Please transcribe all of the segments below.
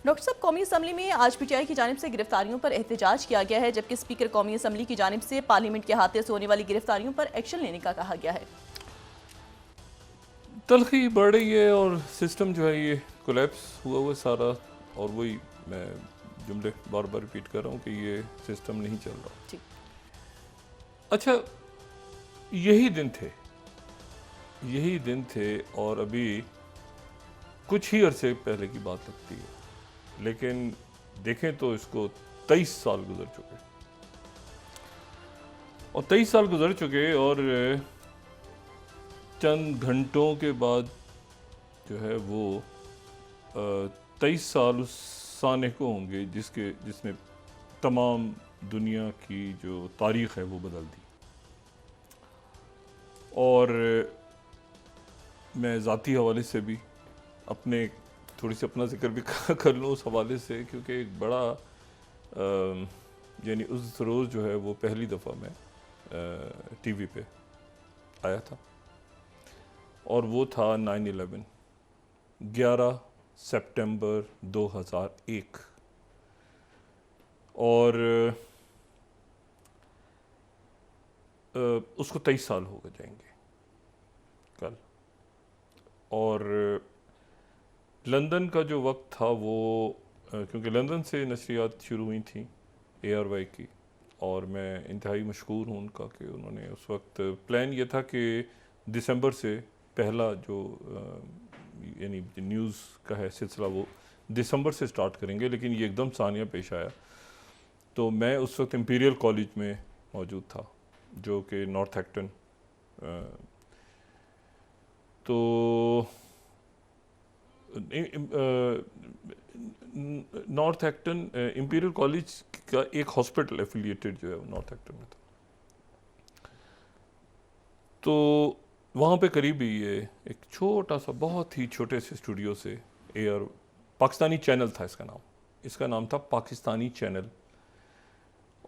Doctor साहब, कौमी assembly में आज पीटीआई की जानिब से गिरफ्तारियों पर एहतजाज किया गया है, जबकि स्पीकर कौमी असम्बली की जानिब से पार्लियामेंट के अहाते से होने वाली गिरफ्तारियों पर एक्शन लेने का कहा गया है। तलखी बढ़ रही है और सिस्टम जो है ये कोलैप्स हुआ सारा। और वही मैं जुमले बार बार रिपीट कर रहा हूँ कि ये सिस्टम नहीं चल रहा। जी। अच्छा, यही दिन थे, यही दिन थे और अभी कुछ ही अरसे पहले की बात लगती है, लेकिन देखें तो इसको 23 साल गुजर चुके और 23 साल गुजर चुके और चंद घंटों के बाद जो है वो 23 साल उस साने को होंगे जिसने तमाम दुनिया की जो तारीख़ है वो बदल दी। और मैं ज़ाती हवाले से भी अपने थोड़ी सी अपना जिक्र भी कर लूँ उस हवाले से, क्योंकि एक बड़ा यानी उस रोज़ जो है वो पहली दफ़ा मैं टीवी पे आया था और वो था 9/11, 11 सितंबर 2001। और उसको 23 साल हो गए जाएंगे कल। और लंदन का जो वक्त था वो क्योंकि लंदन से नशरियात शुरू हुई थी ARY की, और मैं इंतहाई मशकूर हूँ उनका कि उन्होंने उस वक्त प्लान ये था कि दिसंबर से पहला जो यानी न्यूज़ का है सिलसिला वो दिसंबर से स्टार्ट करेंगे, लेकिन ये एकदम सानिया पेश आया। तो मैं उस वक्त इंपीरियल कॉलेज में मौजूद था जो कि नॉर्थ एक्टन, तो नॉर्थ एक्टन इंपीरियल कॉलेज का एक हॉस्पिटल एफिलिएटेड जो है वो नॉर्थ एक्टन में था। तो वहाँ पे करीब ही ये एक छोटा सा बहुत ही छोटे से स्टूडियो से पाकिस्तानी चैनल था इसका नाम था पाकिस्तानी चैनल,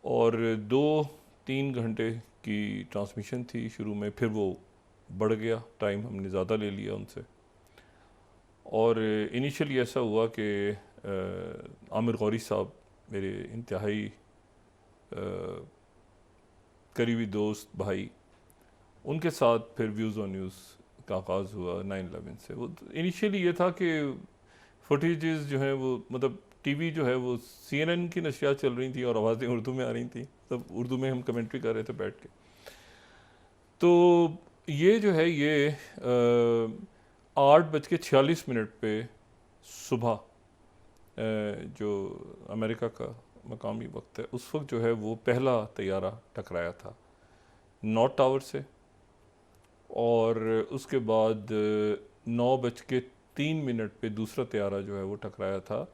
और 2-3 घंटे की ट्रांसमिशन थी शुरू में, फिर वो बढ़ गया, टाइम हमने ज़्यादा ले लिया उनसे। और इनिशियली ऐसा हुआ कि आमिर गौरी साहब मेरे इंतहाई करीबी दोस्त भाई, उनके साथ फिर व्यूज़ ऑन न्यूज़ का आगाज़ हुआ 9/11 से। वो इनिशियली ये था कि फुटेजेस जो हैं वो मतलब टीवी जो है वो CNN की नशियात चल रही थी और आवाज़ें उर्दू में आ रही थी, तब उर्दू में हम कमेंट्री कर रहे थे बैठ के। तो ये जो है ये 8:46 पे सुबह जो अमेरिका का मकामी वक्त है उस वक्त जो है वो पहला तैयारा टकराया था नॉर्थ टावर से, और उसके बाद 9:03 पे दूसरा तैयारा जो है वो टकराया था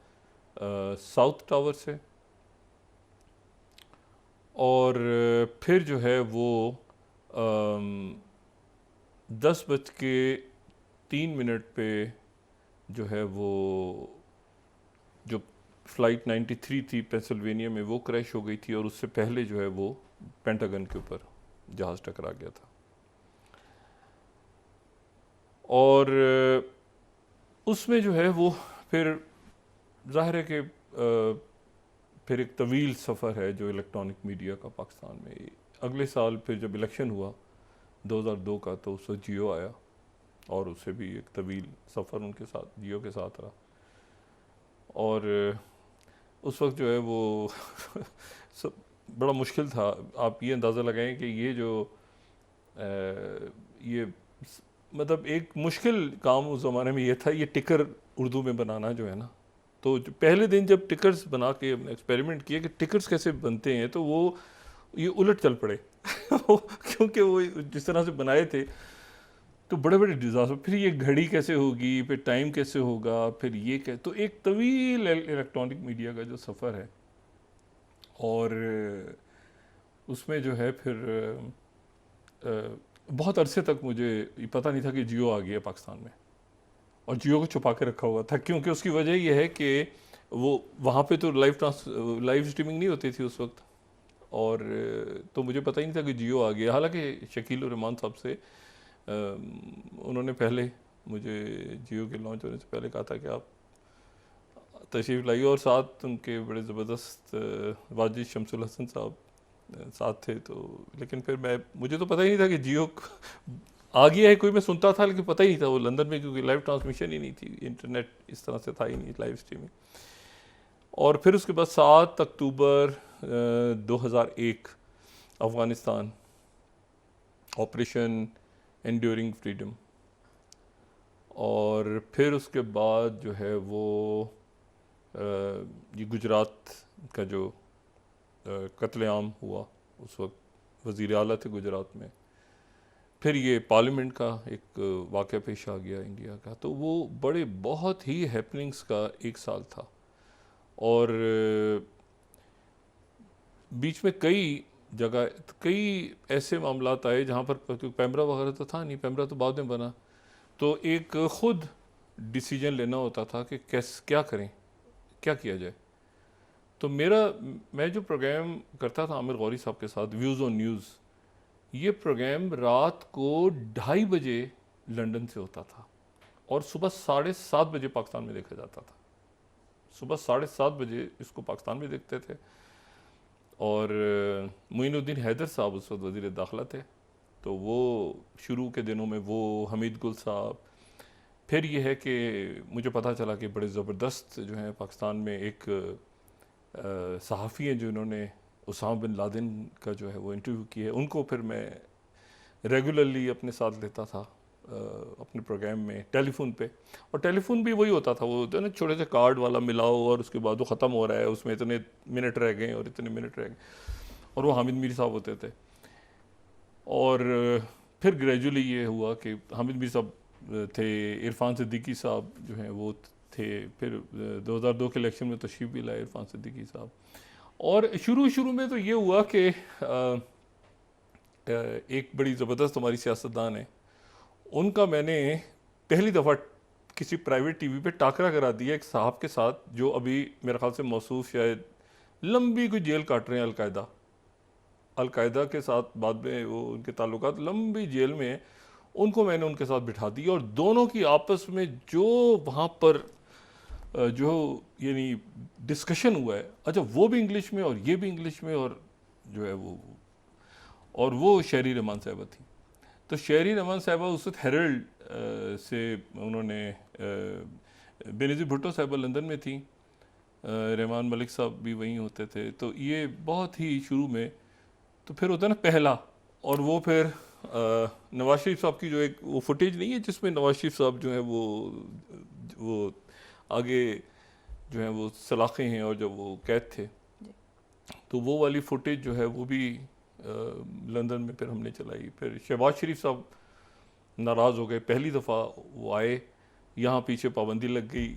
साउथ टावर से, और फिर जो है वो 10:03 पे जो है वो जो फ़्लाइट 93 थी पेंसिल्वेनिया में वो क्रैश हो गई थी, और उससे पहले जो है वो पेंटागन के ऊपर जहाज़ टकरा गया था। और उसमें जो है वो फिर ज़ाहिर है कि फिर एक तवील सफ़र है जो इलेक्ट्रॉनिक मीडिया का पाकिस्तान में। अगले साल फिर जब इलेक्शन हुआ 2002 का, तो उससे जियो आया और उससे भी एक तवील सफ़र उनके साथ जियो के साथ रहा। और उस वक्त जो है वो सब बड़ा मुश्किल था। आप ये अंदाज़ा लगाएं कि ये जो ये मतलब एक मुश्किल काम उस ज़माने में ये था, ये टिकर उर्दू में बनाना जो है ना। तो जो पहले दिन जब टिकर्स बना के हमने एक्सपेरिमेंट किए कि टिकर्स कैसे बनते हैं, तो वो ये उलट चल पड़े क्योंकि वो जिस तरह से बनाए थे तो बड़े बड़े डिज़ास्टर। फिर ये घड़ी कैसे होगी, फिर टाइम कैसे होगा, फिर ये तो एक तवील इलेक्ट्रॉनिक मीडिया का जो सफ़र है। और उसमें जो है फिर बहुत अरसे तक मुझे ये पता नहीं था कि जियो आ गया पाकिस्तान में, और जियो को छुपा के रखा हुआ था, क्योंकि उसकी वजह यह है कि वो वहाँ पे तो लाइव स्ट्रीमिंग नहीं होती थी उस वक्त, और तो मुझे पता ही नहीं था कि जियो आ गया। हालांकि शकील उर रहमान साहब से उन्होंने पहले मुझे जियो के लॉन्च होने से पहले कहा था कि आप तशरीफ़ लाई और साथ उनके बड़े ज़बरदस्त वाजिद शमसुल हसन साहब साथ थे। तो लेकिन फिर मुझे तो पता ही नहीं था कि जियो आ गया है कोई, मैं सुनता था लेकिन पता ही नहीं था वो लंदन में, क्योंकि लाइव ट्रांसमिशन ही नहीं थी, इंटरनेट इस तरह से था ही नहीं, लाइव स्ट्रीमिंग। और फिर उसके बाद 7 अक्टूबर 2001 अफ़गानिस्तान, ऑपरेशन एंड्यूरिंग फ्रीडम। और फिर उसके बाद जो है वो ये गुजरात का जो कत्लेआम हुआ, उस वक्त वज़ीर आला थे गुजरात में। फिर ये पार्लियामेंट का एक वाक़या पेश आ गया इंडिया का। तो वो बड़े बहुत ही हैपनिंग्स का एक साल था। और बीच में कई जगह कई ऐसे मामलात आए जहाँ पर, क्योंकि पैमरा वगैरह तो था नहीं, पैमरा तो बाद में बना, तो एक ख़ुद डिसीजन लेना होता था कि क्या करें, क्या किया जाए। तो मैं जो प्रोग्राम करता था आमिर गौरी साहब के साथ, व्यूज़ ऑन न्यूज़, ये प्रोग्राम रात को 2:30 बजे लंदन से होता था और सुबह 7:30 बजे पाकिस्तान में देखा जाता था। सुबह 7:30 बजे इसको पाकिस्तान में देखते थे। और मोइनुद्दीन हैदर साहब उस वक्त वज़ीर दाखिला थे, तो वो शुरू के दिनों में वो, हमीद गुल साहब। फिर ये है कि मुझे पता चला कि बड़े ज़बरदस्त जो हैं पाकिस्तान में एक सहाफ़ी हैं जिन्होंने उसामा बिन लादेन का जो है वो इंटरव्यू किया है। उनको फिर मैं रेगुलरली अपने साथ लेता था अपने प्रोग्राम में, टेलीफोन पे। और टेलीफोन भी वही होता था, वो जो ना छोटे से कार्ड वाला मिलाओ और उसके बाद वो ख़त्म हो रहा है, उसमें इतने मिनट रह गए और इतने मिनट रह गए, और वो हामिद मीर साहब होते थे। और फिर ग्रेजुअली ये हुआ कि हामिद मीर साहब थे, इरफान सिद्दीकी साहब जो हैं वो थे। फिर 2002 के इलेक्शन में तशरीफ़ भी लाए इरफान सिद्दीकी साहब। और शुरू में तो ये हुआ कि एक बड़ी ज़बरदस्त हमारी सियासतदान है, उनका मैंने पहली दफ़ा किसी प्राइवेट टीवी पे टाकरा करा दिया एक साहब के साथ, जो अभी मेरे ख्याल से मौसूफ शायद लंबी कोई जेल काट रहे हैं अलकायदा के साथ। बाद में वो उनके ताल्लुकात लंबी जेल में हैं। उनको मैंने उनके साथ बिठा दिया और दोनों की आपस में जो वहाँ पर जो यानी डिस्कशन हुआ है, अच्छा वो भी इंग्लिश में और ये भी इंग्लिश में, और जो है वो शहरी रहमान साहिबा थी। तो शहरी रहमान साहिबा उस वक्त हेरल्ड से उन्होंने बेनज़ीर भुट्टो साहिबा लंदन में थी, रहमान मलिक साहब भी वहीं होते थे। तो ये बहुत ही शुरू में, तो फिर होता है ना पहला, और वो फिर नवाज शरीफ साहब की जो एक वो फुटेज नहीं है जिसमें नवाज शरीफ साहब जो है वो आगे जो है वो सलाखें हैं और जब वो कैद थे, तो वो वाली फुटेज जो है वो भी लंदन में फिर हमने चलाई। फिर शहबाज शरीफ साहब नाराज़ हो गए, पहली दफ़ा वो आए, यहाँ पीछे पाबंदी लग गई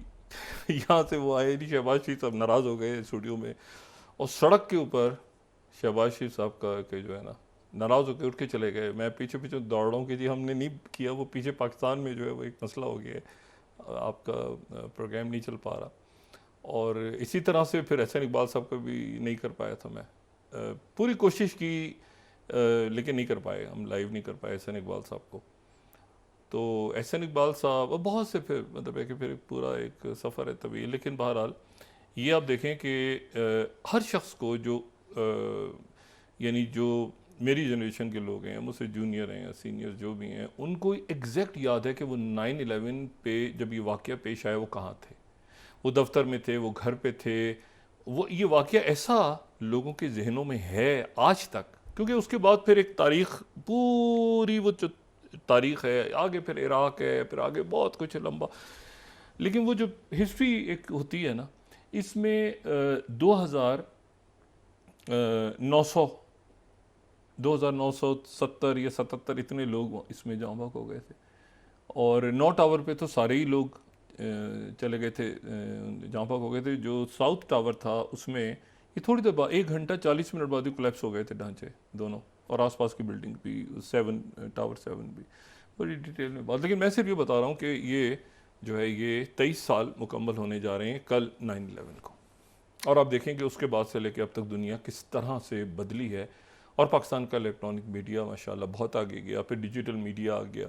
यहाँ से वो आए नहीं, शहबाज शरीफ साहब नाराज़ हो गए स्टूडियो में, और सड़क के ऊपर शहबाज शरीफ साहब का के जो है ना नाराज़ होकर उठ के चले गए। मैं पीछे दौड़ रहा हूँ कि जी हमने नहीं किया, वो पीछे पाकिस्तान में जो है वो एक मसला हो गया है, आपका प्रोग्राम नहीं चल पा रहा। और इसी तरह से फिर एहसन इकबाल साहब का भी नहीं कर पाया था मैं, पूरी कोशिश की लेकिन नहीं कर पाए, हम लाइव नहीं कर पाए एहसन इकबाल साहब को। तो एहसन इकबाल साहब और बहुत से फिर मतलब है कि फिर पूरा एक सफ़र है तभी। लेकिन बहरहाल ये आप देखें कि हर शख्स को जो यानी जो मेरी जनरेशन के लोग हैं, मुझसे जूनियर हैं या सीनियर जो भी हैं, उनको एग्जैक्ट याद है कि वो 9/11 पे जब ये वाक़या पेश आया वो कहाँ थे। वो दफ्तर में थे, वो घर पे थे, वो ये वाक़या ऐसा लोगों के जहनों में है आज तक, क्योंकि उसके बाद फिर एक तारीख़ पूरी वो जो तारीख़ है, आगे फिर इराक़ है, फिर आगे बहुत कुछ है लंबा। लेकिन वो जो हिस्ट्री एक होती है ना, इसमें 2970 या 77 इतने लोग इसमें जाँ बहक हो गए थे। और 9 टावर पे तो सारे ही लोग चले गए थे, जाँ बहक हो गए थे। जो साउथ टावर था उसमें ये थोड़ी देर बाद 1 घंटा 40 मिनट बाद ही कोलैप्स हो गए थे ढांचे दोनों, और आसपास की बिल्डिंग भी, टावर 7 भी, बड़ी डिटेल में बात। लेकिन मैं सिर्फ ये बता रहा हूँ कि ये जो है ये 23 साल मुकम्मल होने जा रहे हैं कल 9/11 को। और आप देखें कि उसके बाद से लेकर अब तक दुनिया किस तरह से बदली है, और पाकिस्तान का इलेक्ट्रॉनिक मीडिया माशाल्लाह बहुत आगे गया, फिर डिजिटल मीडिया आ गया।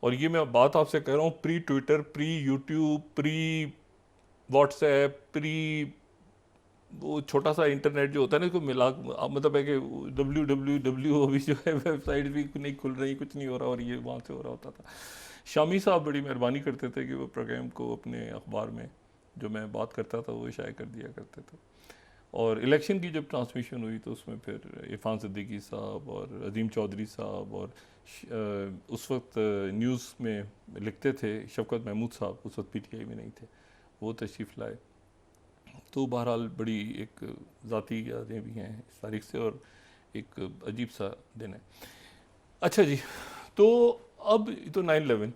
और ये मैं बात आपसे कह रहा हूँ pre Twitter, pre YouTube, pre WhatsApp वो छोटा सा इंटरनेट जो होता है ना, इसको मिला मतलब है कि www अभी जो है वेबसाइट भी नहीं खुल रही, कुछ नहीं हो रहा, और ये वहाँ से हो रहा होता था। शामी साहब बड़ी मेहरबानी करते थे कि वो प्रोग्राम को अपने अखबार में जो मैं बात करता था वो शाये कर दिया करते थे। और इलेक्शन की जब ट्रांसमिशन हुई तो उसमें फिर इरफान सिद्दीकी साहब और अजीम चौधरी साहब और उस वक्त न्यूज़ में लिखते थे शफकत महमूद साहब, उस वक्त पीटीआई में नहीं थे, वो तशरीफ़ लाए। तो बहरहाल बड़ी एक ज़ाती यादें भी हैं इस तारीख से, और एक अजीब सा दिन है। अच्छा जी, तो अब तो 9/11